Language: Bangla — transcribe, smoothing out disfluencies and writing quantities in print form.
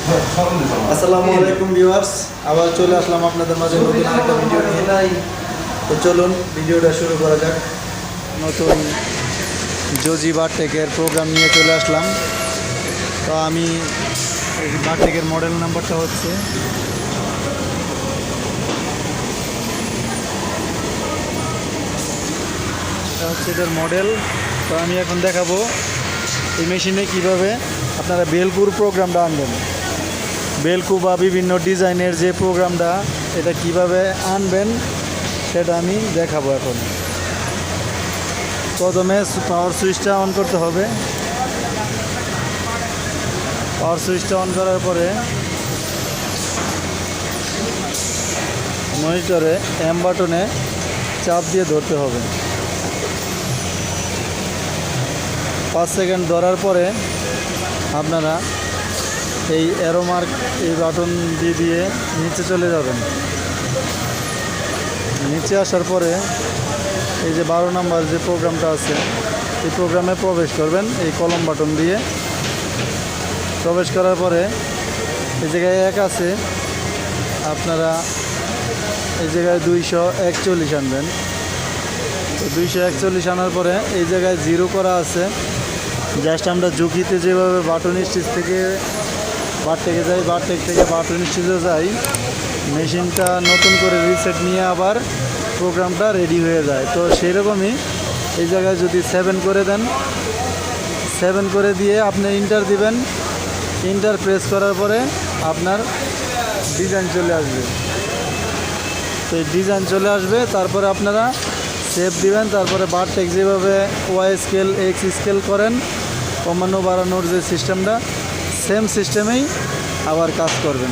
আসসালামু আলাইকুম ভিউয়ার্স, আবার চলে আসলাম আপনাদের মাঝে নতুন একটা ভিডিও নিয়ে। তো চলুন ভিডিওটা শুরু করা যাক। নতুন জোজি বারটেকের প্রোগ্রাম নিয়ে চলে আসলাম। তো আমি এই বারটেকের মডেল নাম্বারটা হচ্ছে এটার মডেল। তো আমি এখন দেখাবো এই মেশিনে কিভাবে আপনারা বেলকুর প্রোগ্রামটা আনবেন। বেলকু বা বিভিন্ন ডিজাইনের যে প্রোগ্রামটা এটা কিভাবে আনবেন সেটা আমি দেখাবো। এখন প্রথমে পাওয়ার সুইচটা অন করতে হবে। পাওয়ার সুইচটা অন করার পরে মনিটরে এম বাটনে চাপ দিয়ে ধরতে হবে। 5 সেকেন্ড ধরার পরে আপনারা এই অ্যারো মার্ক এই বাটন দিয়ে নিচে চলে যাবেন। নিচে আসার পরে এই যে 12 নম্বর যে প্রোগ্রামটা আছে এই প্রোগ্রামে প্রবেশ করবেন এই কলম বাটন দিয়ে। প্রবেশ করার পরে এই জায়গায় 1 আছে, আপনারা এই জায়গায় 241 আনবেন। তো 241 আনার পরে এই জায়গায় 0 করা আছে। জাস্ট আমরা ঝুঁকিতে যেভাবে বাটন স্টিচ থেকে বারটেকে যাই, বারটেক থেকে বাটন স্টিচে যাই, মেশিনটা নতুন করে রিসেট নিয়ে আবার প্রোগ্রামটা রেডি হয়ে যায়। তো সেই রকমই এই জায়গায় যদি 7 করে দেন, 7 করে দিয়ে আপনি ইন্টার দিবেন। ইন্টার প্রেস করার পরে আপনার ডিজাইন চলে আসবে। তো এই ডিজাইন চলে আসবে, তারপরে আপনারা সেভ দিবেন। তারপরে বারটেক যেভাবে ওয়াই স্কেল এক্স স্কেল করেন, কমানো বাড়ানোর যে সিস্টেমটা, সেম সিস্টেমেই আবার কাজ করবেন।